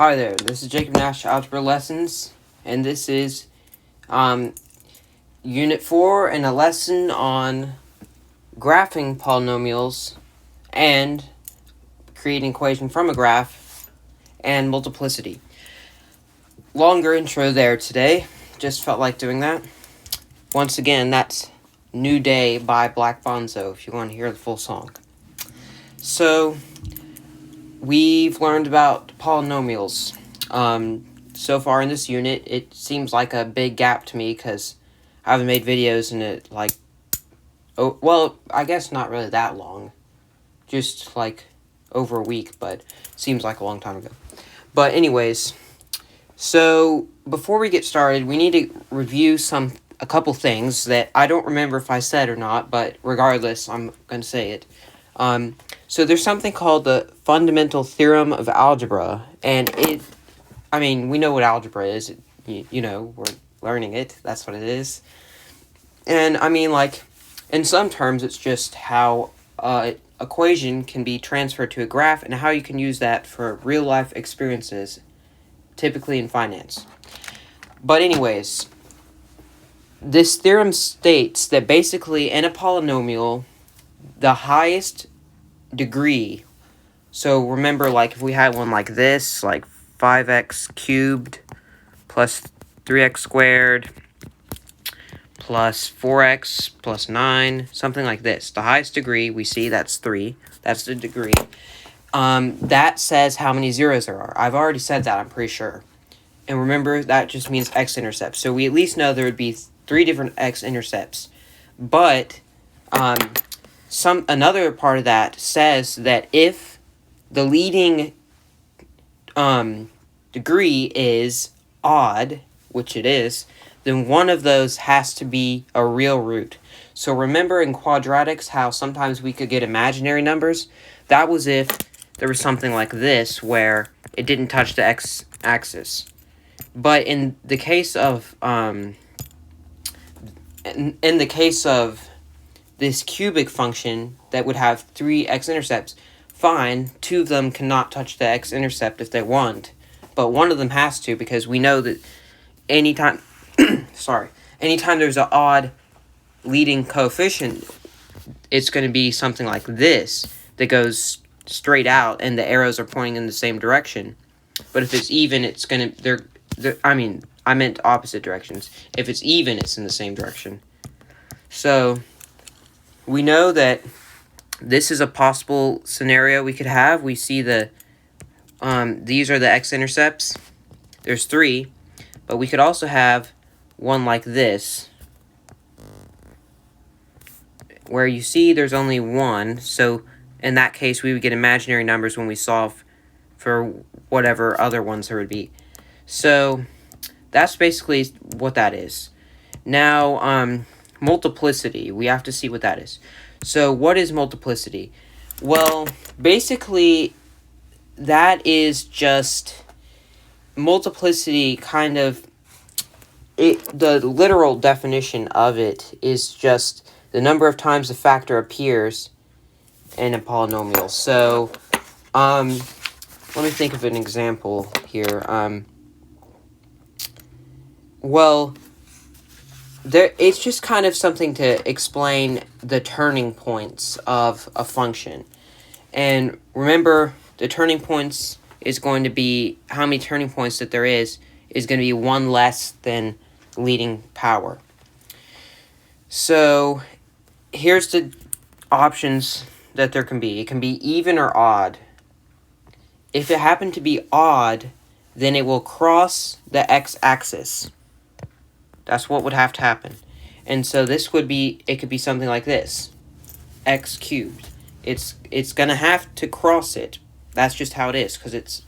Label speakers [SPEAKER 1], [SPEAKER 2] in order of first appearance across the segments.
[SPEAKER 1] Hi there, this is Jacob Nash Algebra Lessons, and this is Unit 4 and a lesson on graphing polynomials and creating an equation from a graph and multiplicity. Longer intro there today, just felt like doing that. Once again, that's New Day by Black Bonzo if you want to hear the full song. So, we've learned about polynomials. So far in this unit, it seems like a big gap to me because I haven't made videos in it, I guess not really that long. Just, over a week, but seems like a long time ago. But anyways, so before we get started, we need to review a couple things that I don't remember if I said or not, but regardless, I'm going to say it. So there's something called the fundamental theorem of algebra, and we know what algebra is. We're learning it. That's what it is. And, in some terms, it's just how equation can be transferred to a graph and how you can use that for real-life experiences, typically in finance. But anyways, this theorem states that basically in a polynomial, the highest degree, so remember, if we had one like this, 5x cubed plus 3x squared plus 4x plus 9, something like this. The highest degree, we see that's 3. That's the degree. That says how many zeros there are. I've already said that, I'm pretty sure. And remember, that just means x-intercepts. So we at least know there would be 3 different x-intercepts. But another part of that says that if the leading degree is odd, which it is, then one of those has to be a real root. So remember in quadratics how sometimes we could get imaginary numbers? That was if there was something like this where it didn't touch the x-axis. But in the case of this cubic function that would have 3 x-intercepts, fine, 2 of them cannot touch the x-intercept if they want, but one of them has to, because we know that anytime there's an odd leading coefficient, it's going to be something like this that goes straight out and the arrows are pointing in the same direction. But if it's even, it's going to, I meant opposite directions. If it's even, it's in the same direction. So we know that this is a possible scenario we could have. We see these are the x-intercepts. There's 3, but we could also have one like this, where you see there's only 1. So in that case, we would get imaginary numbers when we solve for whatever other ones there would be. So that's basically what that is. Now, multiplicity, we have to see what that is. So what is multiplicity? Well, basically, that is just multiplicity the literal definition of it is just the number of times a factor appears in a polynomial. So, let me think of an example here. It's just kind of something to explain the turning points of a function. And remember, the turning points is going to be, how many turning points that there is going to be 1 less than leading power. So, here's the options that there can be. It can be even or odd. If it happened to be odd, then it will cross the x-axis. That's what would have to happen. And so it could be something like this. X cubed. It's going to have to cross it. That's just how it is, because it's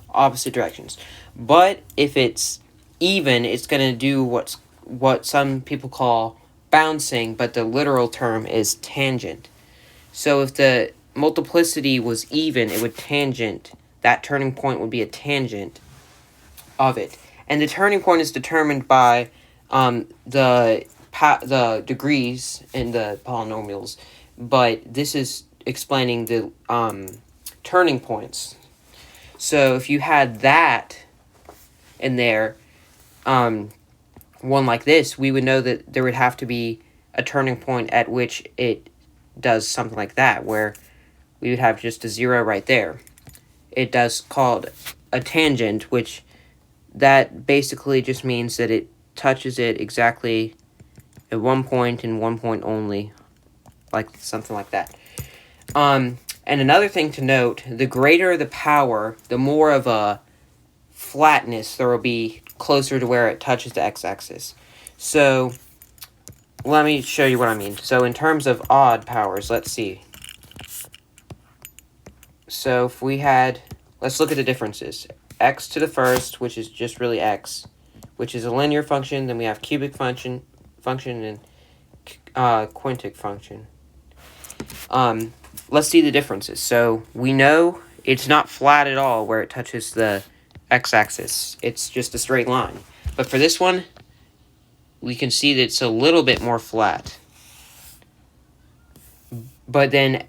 [SPEAKER 1] opposite directions. But if it's even, it's going to do what some people call bouncing, but the literal term is tangent. So if the multiplicity was even, it would tangent. That turning point would be a tangent of it. And the turning point is determined by the degrees in the polynomials, but this is explaining the turning points. So if you had that in there, one like this, we would know that there would have to be a turning point at which it does something like that, where we would have just a 0 right there. It does called a tangent, which that basically just means that it touches it exactly at one point and one point only, like something like that. And another thing to note, the greater the power, the more of a flatness there will be closer to where it touches the x-axis. So let me show you what I mean. So in terms of odd powers, let's see. So if we had, let's look at the differences. X to the first, which is just really x, which is a linear function. Then we have cubic function and quintic function. Let's see the differences. So we know it's not flat at all where it touches the x-axis. It's just a straight line. But for this one, we can see that it's a little bit more flat. But then,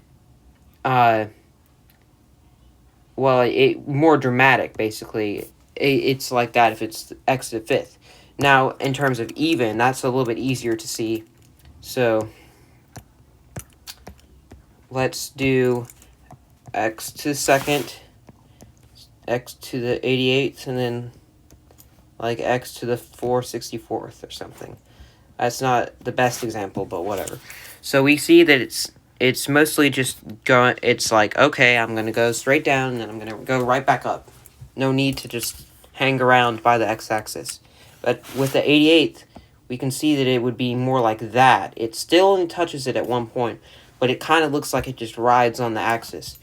[SPEAKER 1] more dramatic, basically. It's like that if it's x to the fifth. Now, in terms of even, that's a little bit easier to see. So let's do x to the second, x to the 88th, and then like x to the 464th or something. That's not the best example, but whatever. So we see that it's mostly just going, it's like, okay, I'm going to go straight down, and then I'm going to go right back up. No need to just hang around by the x-axis. But with the 88th, we can see that it would be more like that. It still touches it at one point, but it kind of looks like it just rides on the axis.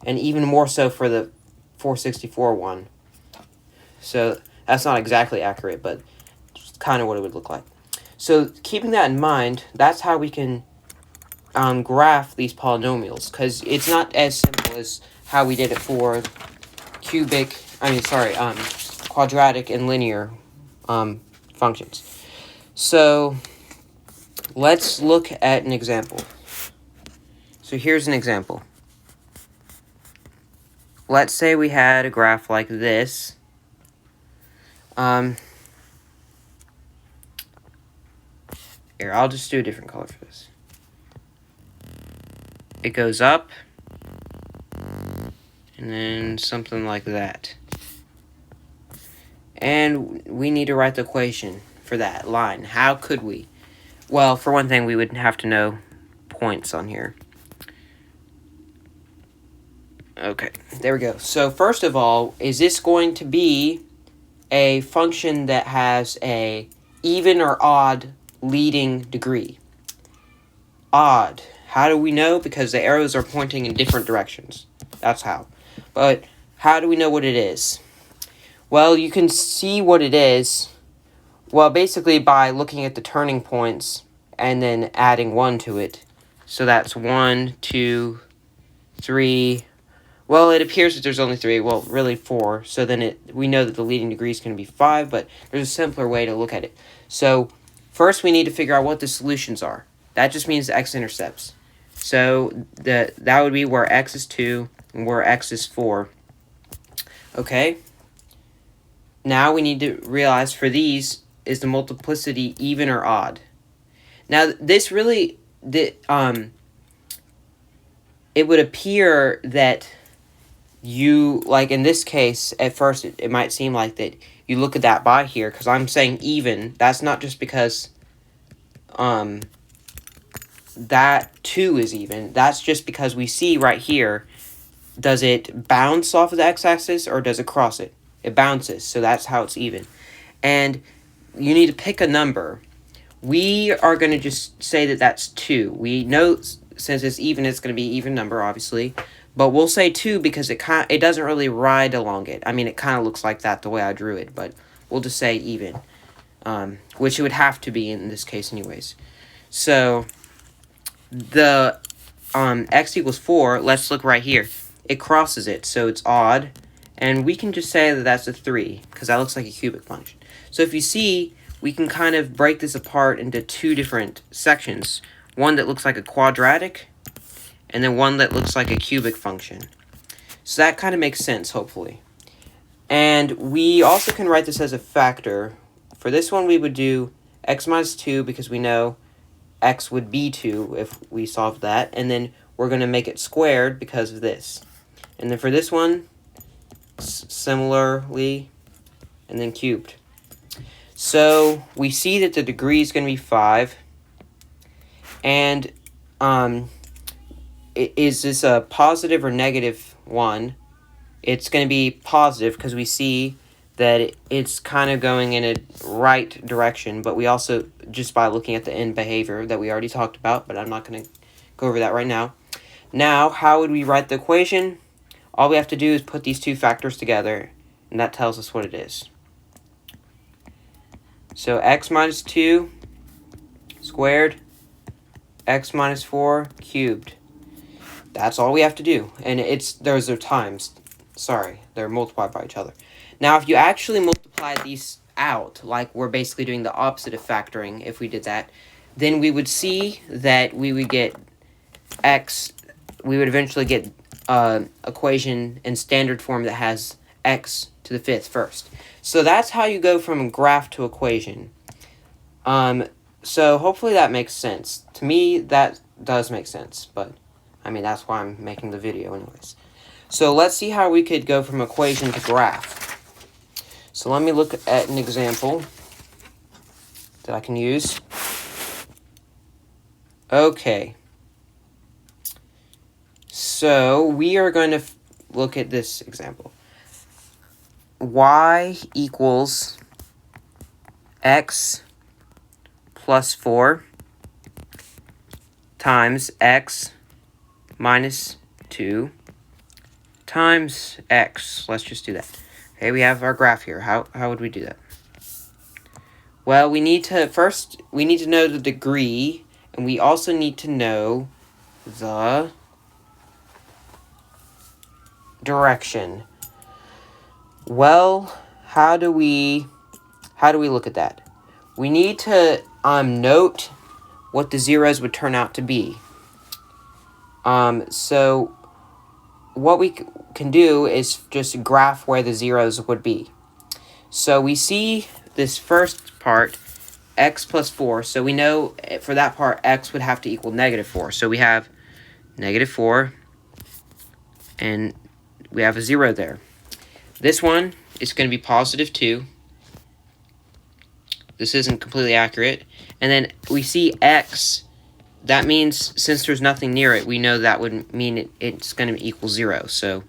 [SPEAKER 1] And even more so for the 464 one. So that's not exactly accurate, but just kind of what it would look like. So keeping that in mind, that's how we can graph these polynomials, because it's not as simple as how we did it for quadratic and linear functions. So let's look at an example. So here's an example. Let's say we had a graph like this. Here, I'll just do a different color for this. It goes up, and then something like that. And we need to write the equation for that line. How could we? Well, for one thing, we would have to know points on here. Okay, there we go. So first of all, is this going to be a function that has a even or odd leading degree? Odd. How do we know? Because the arrows are pointing in different directions. That's how. But how do we know what it is? Well, you can see what it is, well, basically by looking at the turning points and then adding 1 to it. So that's 1, 2, 3. Well, it appears that there's only 3. Well, really 4. So then we know that the leading degree is going to be 5, but there's a simpler way to look at it. So first we need to figure out what the solutions are. That just means the x-intercepts. So that would be where x is 2 and where x is 4. Okay. Now we need to realize for these, is the multiplicity even or odd? Now this really, it would appear that you, like in this case, at first it might seem like that you look at that by here, because I'm saying even. That's not just because that 2 is even. That's just because we see right here, does it bounce off of the x-axis or does it cross it? It bounces, so that's how it's even. And you need to pick a number. We are going to just say that that's 2. We know since it's even, it's going to be even number, obviously. But we'll say 2 because it doesn't really ride along it. I mean, it kind of looks like that the way I drew it, but we'll just say even. Which it would have to be in this case anyways. So the x equals 4, let's look right here. It crosses it, so it's odd. And we can just say that that's a 3, because that looks like a cubic function. So if you see, we can kind of break this apart into 2 different sections. One that looks like a quadratic, and then one that looks like a cubic function. So that kind of makes sense, hopefully. And we also can write this as a factor. For this one, we would do x minus 2 because we know x would be 2 if we solved that. And then we're going to make it squared because of this. And then for this one, similarly, and then cubed. So we see that the degree is going to be 5. And is this a positive or negative 1? It's going to be positive because we see that it's kind of going in a right direction, but we also, just by looking at the end behavior that we already talked about, but I'm not going to go over that right now. Now, how would we write the equation? All we have to do is put these two factors together, and that tells us what it is. So x minus 2 squared, x minus 4 cubed. That's all we have to do. And those are times. Sorry, they're multiplied by each other. Now, if you actually multiply these out, like we're basically doing the opposite of factoring if we did that, then we would see that we would get x, we would eventually get equation in standard form that has x to the 5th first. So that's how you go from graph to equation. So hopefully that makes sense. To me, that does make sense, but I mean, that's why I'm making the video anyways. So let's see how we could go from equation to graph. So let me look at an example that I can use. Okay. So we are going to look at this example. Y equals x plus 4 times x minus 2 times x. Let's just do that. Okay, we have our graph here. How would we do that? Well, we need to know the degree, and we also need to know the direction. Well, how do we look at that? We need to note what the zeros would turn out to be. So what we can do is just graph where the zeros would be. So we see this first part, x plus 4. So we know for that part, x would have to equal negative 4. So we have negative 4, and we have a 0 there. This one is going to be positive 2. This isn't completely accurate. And then we see x. That means since there's nothing near it, we know that would mean it's going to equal 0. So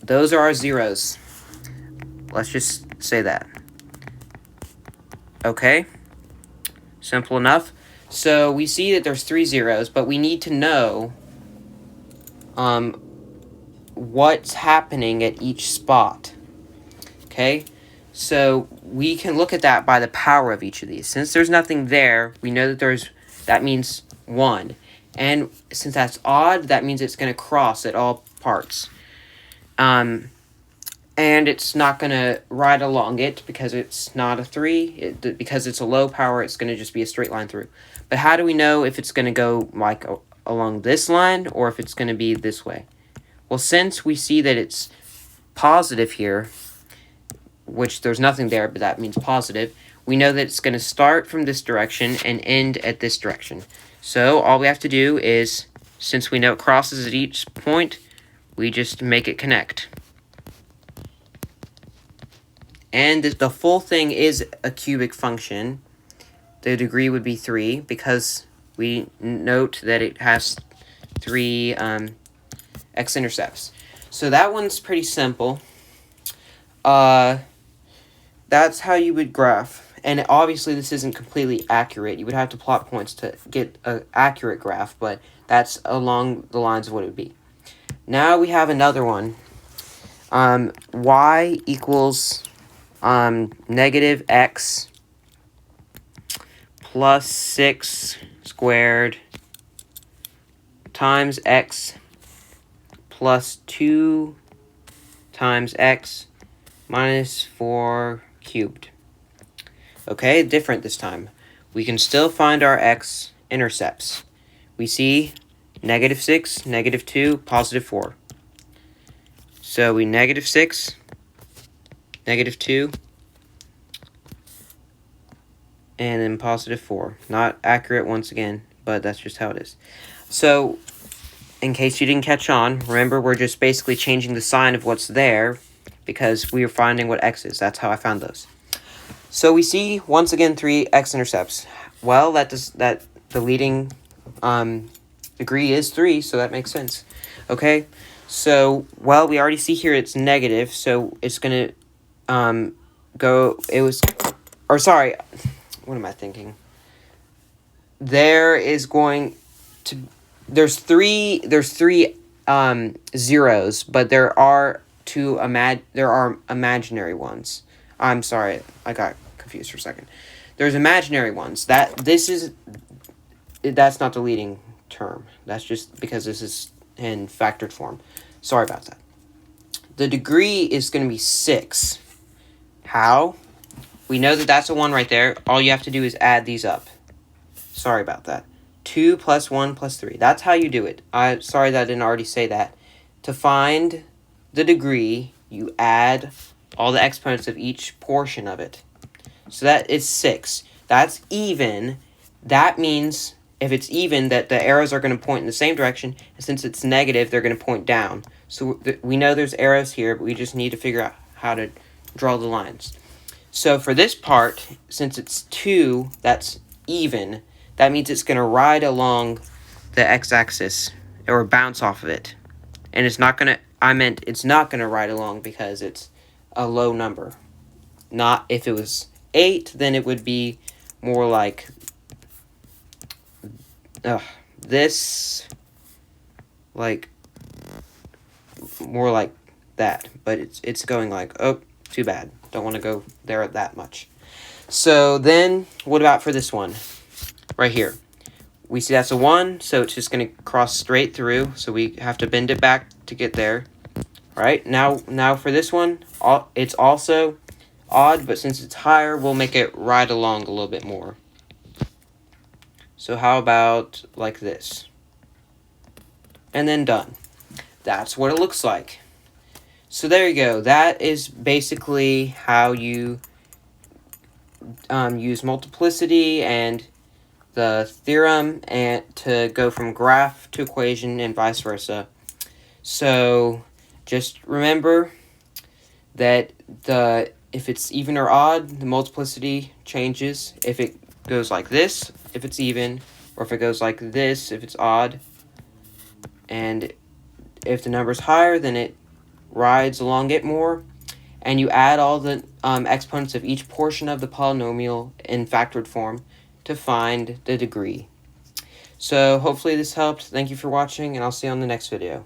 [SPEAKER 1] those are our zeros. Let's just say that. Okay. Simple enough. So we see that there's 3 zeros, but we need to know what's happening at each spot. Okay? So we can look at that by the power of each of these. Since there's nothing there, we know that that means 1. And since that's odd, that means it's going to cross at all parts. And it's not going to ride along it because it's not a 3. Because it's a low power, it's going to just be a straight line through. But how do we know if it's going to go like along this line or if it's going to be this way? Well, since we see that it's positive here, which there's nothing there, but that means positive, we know that it's going to start from this direction and end at this direction. So all we have to do is, since we know it crosses at each point, we just make it connect. And the full thing is a cubic function. The degree would be 3 because we note that it has 3 X-intercepts. So that one's pretty simple. That's how you would graph. And obviously this isn't completely accurate. You would have to plot points to get an accurate graph, but that's along the lines of what it would be. Now we have another one. Y equals negative x plus 6 squared times x plus 2 times x minus 4 cubed. Okay, different this time. We can still find our x-intercepts. We see negative 6, negative 2, positive 4. So we negative 6, -2, and then +4. Not accurate once again, but that's just how it is. So, in case you didn't catch on, remember we're just basically changing the sign of what's there because we are finding what x is. That's how I found those. So we see once again 3 x-intercepts. Well, the leading degree is 3, so that makes sense. Okay, so well we already see here it's negative, so it's gonna go. Sorry, what am I thinking? There's three zeros, but there are imaginary ones. I'm sorry, I got confused for a second. There's imaginary ones. That's not the leading term. That's just because this is in factored form. Sorry about that. The degree is going to be 6. How? We know that that's a 1 right there. All you have to do is add these up. Sorry about that. 2 plus 1 plus 3. That's how you do it. I'm sorry that I didn't already say that. To find the degree, you add all the exponents of each portion of it. So that is 6. That's even. That means if it's even that the arrows are going to point in the same direction, and since it's negative, they're going to point down. So we know there's arrows here, but we just need to figure out how to draw the lines. So for this part, since it's 2, that's even. That means it's going to ride along the x-axis or bounce off of it. And it's not going to, it's not going to ride along because it's a low number. Not if it was 8, then it would be more like this, like more like that. But it's going like, oh, too bad. Don't want to go there that much. So then, what about for this one? Right here. We see that's a 1, so it's just going to cross straight through. So we have to bend it back to get there. Alright, now for this one, it's also odd, but since it's higher, we'll make it ride along a little bit more. So how about like this? And then done. That's what it looks like. So there you go. That is basically how you use multiplicity and the theorem and to go from graph to equation and vice versa. So just remember that if it's even or odd, the multiplicity changes. If it goes like this, if it's even, or if it goes like this, if it's odd. And if the number's higher, then it rides along it more. And you add all the exponents of each portion of the polynomial in factored form to find the degree. So hopefully this helped. Thank you for watching, and I'll see you on the next video.